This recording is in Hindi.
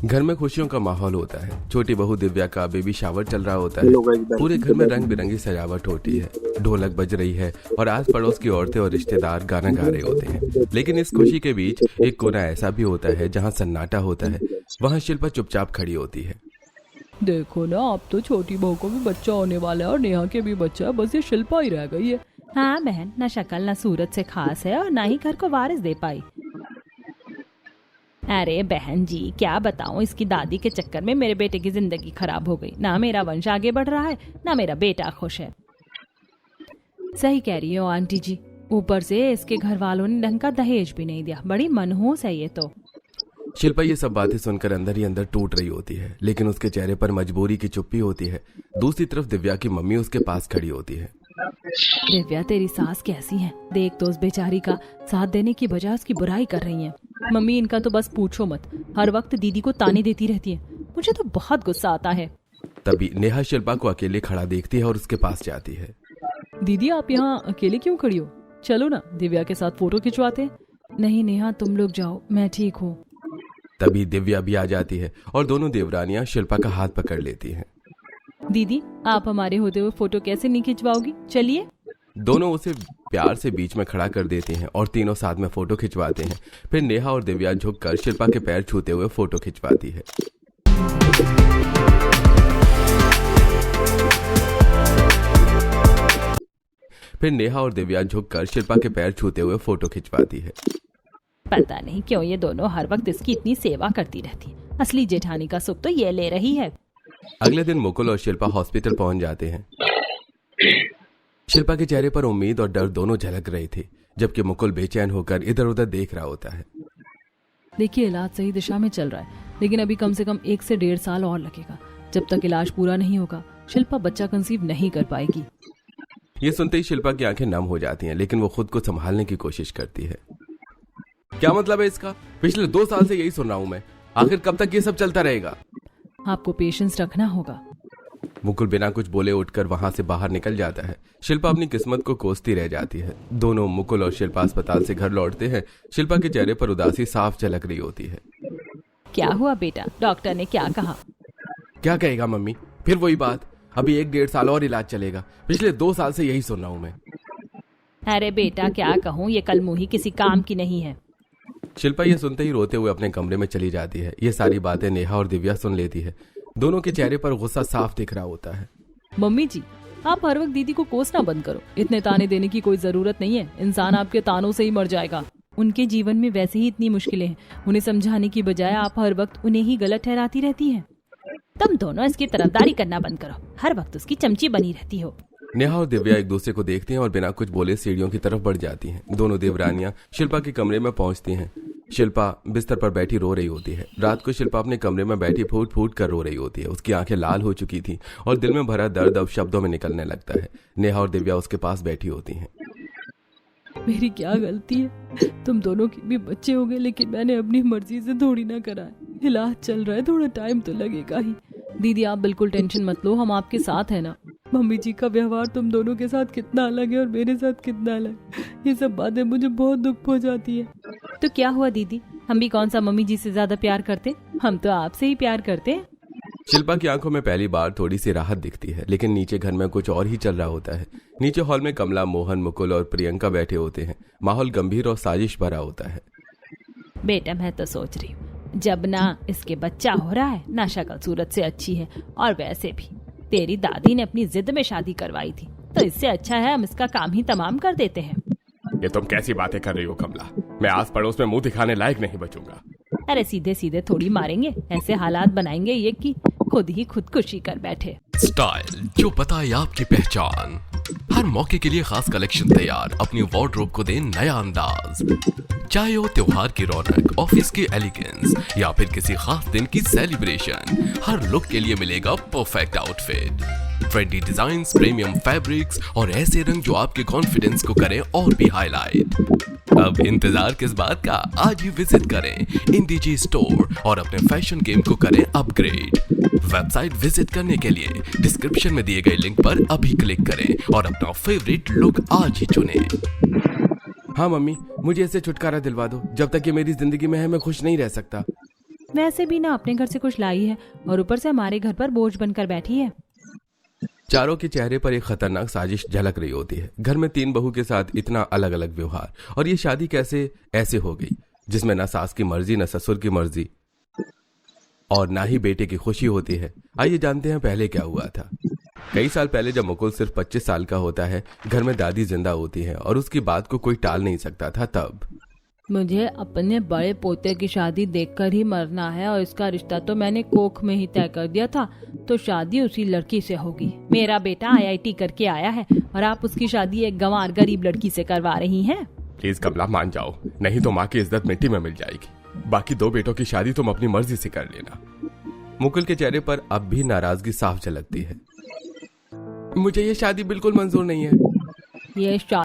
घर में खुशियों का माहौल होता है। छोटी बहू दिव्या का बेबी शावर चल रहा होता है। पूरे घर में रंग बिरंगी सजावट होती है, ढोलक बज रही है और आस पड़ोस की औरतें और रिश्तेदार गाना गा रहे होते हैं। लेकिन इस खुशी के बीच एक कोना ऐसा भी होता है जहाँ सन्नाटा होता है। वहाँ शिल्पा चुपचाप खड़ी होती है। देखो ना, अब तो छोटी बहू को भी बच्चा होने वाला है और नेहा के भी बच्चा है, बस ये शिल्पा ही रह गई है। हाँ बहन, ना शक्ल ना सूरत से खास है और ना ही घर को वारिस दे पाई। अरे बहन जी, क्या बताऊं, इसकी दादी के चक्कर में मेरे बेटे की जिंदगी खराब हो गई। ना मेरा वंश आगे बढ़ रहा है, ना मेरा बेटा खुश है। सही कह रही हो आंटी जी, ऊपर से इसके घर वालों ने ढंग का दहेज भी नहीं दिया। बड़ी मनहूस है ये तो। शिल्पा ये सब बातें सुनकर अंदर ही अंदर टूट रही होती है, लेकिन उसके चेहरे पर मजबूरी की चुप्पी होती है। दूसरी तरफ दिव्या की मम्मी उसके पास खड़ी होती है। दिव्या, तेरी सास कैसी है? देख तो उस बेचारी का साथ देने की बजाय उसकी बुराई कर रही है। मम्मी, इनका तो बस पूछो मत, हर वक्त दीदी को ताने देती रहती है। मुझे तो बहुत गुस्सा आता है। तभी नेहा शिल्पा को अकेले खड़ा देखती है और उसके पास जाती है। दीदी, आप यहाँ अकेले क्यों खड़ी हो? चलो ना, दिव्या के साथ फोटो खिंचवाते हैं। नहीं नेहा, तुम लोग जाओ, मैं ठीक हूँ। तभी दिव्या भी आ जाती है और दोनों देवरानियां शिल्पा का हाथ पकड़ लेती हैं। दीदी, आप हमारे होते हुए फोटो कैसे नहीं खिंचवाओगी? चलिए। दोनों उसे प्यार से बीच में खड़ा कर देती हैं और तीनों साथ में फोटो खिंचवाते हैं। फिर नेहा और दिव्या झुककर शिल्पा के पैर छूते हुए फोटो खिंचवाती है। फिर नेहा और दिव्या झुककर शिल्पा के पैर छूते हुए फोटो खिंचवाती है। पता नहीं क्यों ये दोनों हर वक्त इसकी इतनी सेवा करती रहती है। असली जेठानी का सुख तो ये ले रही है। अगले दिन मुकुल और शिल्पा हॉस्पिटल पहुंच जाते हैं। शिल्पा के चेहरे पर उम्मीद और डर दोनों झलक रहे थे, जबकि मुकुल बेचैन होकर इधर उधर देख रहा होता है। देखिए, इलाज सही दिशा में चल रहा है, लेकिन अभी कम से कम 1 से 1.5 साल और लगेगा। जब तक इलाज पूरा नहीं होगा, शिल्पा बच्चा कंसीव नहीं कर पाएगी। ये सुनते ही शिल्पा की आंखें नम हो जाती हैं, लेकिन वो खुद को संभालने की कोशिश करती है। क्या मतलब है इसका? पिछले 2 साल से यही सुन रहा हूं मैं। आखिर कब तक ये सब चलता रहेगा? आपको पेशेंस रखना होगा। मुकुल बिना कुछ बोले उठकर वहां से बाहर निकल जाता है। शिल्पा अपनी किस्मत को कोसती रह जाती है। दोनों मुकुल और शिल्पा अस्पताल से घर लौटते हैं। शिल्पा के चेहरे पर उदासी साफ झलक रही होती है। क्या हुआ बेटा, डॉक्टर ने क्या कहा? क्या कहेगा मम्मी, फिर वही बात। अभी 1-1.5 साल और इलाज चलेगा। पिछले 2 साल से यही सुन रहा हूं मैं। अरे बेटा, क्या कहूँ, ये कलमुही किसी काम की नहीं है। शिल्पा ये सुनते ही रोते हुए अपने कमरे में चली जाती है। ये सारी बातें नेहा और दिव्या सुन लेती है। दोनों के चेहरे पर गुस्सा साफ दिख रहा होता है। मम्मी जी, आप हर वक्त दीदी को कोसना बंद करो। इतने ताने देने की कोई जरूरत नहीं है। इंसान आपके तानों से ही मर जाएगा। उनके जीवन में वैसे ही इतनी मुश्किलें हैं, उन्हें समझाने की बजाय आप हर वक्त उन्हें ही गलत ठहराती रहती हैं। तुम दोनों इसकी तरफदारी करना बंद करो, हर वक्त उसकी चमची बनी रहती हो। नेहा और दिव्या एक दूसरे को देखती हैं और बिना कुछ बोले सीढ़ियों की तरफ बढ़ जाती हैं। दोनों देवरानियां शिल्पा के कमरे में पहुंचती हैं। शिल्पा बिस्तर पर बैठी रो रही होती है। रात को शिल्पा अपने कमरे में बैठी फूट फूट कर रो रही होती है। उसकी आंखें लाल हो चुकी थी और दिल में भरा दर्द अब शब्दों में निकलने लगता है। नेहा और दिव्या उसके पास बैठी होती हैं। मेरी क्या गलती है? तुम दोनों के भी बच्चे हो गए, लेकिन मैंने अपनी मर्जी से थोड़ी ना करा है। इलाज चल रहा है, थोड़ा टाइम तो लगेगा ही। दीदी, आप बिल्कुल टेंशन मत लो, हम आपके साथ है ना। मम्मी जी का व्यवहार तुम दोनों के साथ कितना अलग है और मेरे साथ कितना अलग, ये सब बातें मुझे बहुत दुख हो जाती है। तो क्या हुआ दीदी, हम भी कौन सा मम्मी जी से ज्यादा प्यार करते? हम तो आपसे ही प्यार करते हैं। शिल्पा की आंखों में पहली बार थोड़ी सी राहत दिखती है, लेकिन नीचे घर में कुछ और ही चल रहा होता है। नीचे हॉल में कमला, मोहन, मुकुल और प्रियंका बैठे होते हैं। माहौल गंभीर और साजिश भरा होता है। बेटा, मैं तो सोच रही हूँ, जब ना इसके बच्चा हो रहा है, ना शक्ल सूरत से अच्छी है, और वैसे भी तेरी दादी ने अपनी जिद में शादी करवाई थी, तो इससे अच्छा है हम इसका काम ही तमाम कर देते हैं। ये तुम कैसी बातें कर रही हो कमला? मैं आस पड़ोस में मुंह दिखाने लायक नहीं बचूंगा। अरे सीधे सीधे थोड़ी मारेंगे, ऐसे हालात बनाएंगे ये कि खुद ही खुदकुशी कर बैठे। स्टाइल जो बताए आपकी पहचान, हर मौके के लिए खास कलेक्शन तैयार। अपनी वार्डरोब को दें नया अंदाज। चाहे हो त्योहार की रौनक, ऑफिस की एलिगेंस या फिर किसी खास दिन की सेलिब्रेशन, हर लुक के लिए मिलेगा perfect outfit. Trendy designs, premium fabrics और ऐसे रंग जो आपके कॉन्फिडेंस को करें और भी हाईलाइट। अब इंतजार किस बात का, आज ही विजिट करें इंडीजी स्टोर और अपने फैशन गेम को करें अपग्रेड। वेबसाइट विजिट करने के लिए डिस्क्रिप्शन में दिए गए लिंक पर अभी क्लिक करें और अपना फेवरेट लुक आज ही चुनें। हाँ मम्मी, मुझे इससे छुटकारा दिलवा दो। जब तक ये मेरी जिंदगी में है मैं खुश नहीं रह सकता। वैसे भी ना अपने घर से कुछ लाई है और ऊपर से हमारे घर पर बोझ बनकर बैठी है। चारों के चेहरे पर एक खतरनाक साजिश झलक रही होती है। घर में 3 बहू के साथ इतना अलग अलग व्यवहार, और ये शादी कैसे ऐसे हो गई जिसमें ना सास की मर्जी, ना ससुर की मर्जी, और ना ही बेटे की खुशी होती है। आइए जानते हैं पहले क्या हुआ था। कई साल पहले जब मुकुल सिर्फ 25 साल का होता है, घर में दादी जिंदा होती है और उसकी बात को कोई टाल नहीं सकता था। तब मुझे अपने बड़े पोते की शादी देखकर ही मरना है और इसका रिश्ता तो मैंने कोख में ही तय कर दिया था, तो शादी उसी लड़की से होगी। मेरा बेटा IIT करके आया है और आप उसकी शादी एक गंवार गरीब लड़की से करवा रही हैं। प्लीज कमला मान जाओ, नहीं तो माँ की इज्जत मिट्टी में मिल जाएगी। बाकी 2 बेटों की शादी तुम अपनी मर्जी से कर लेना। मुकुल के चेहरे पर अब भी नाराजगी साफ झलकती है। मुझे ये शादी बिल्कुल मंजूर नहीं है। ये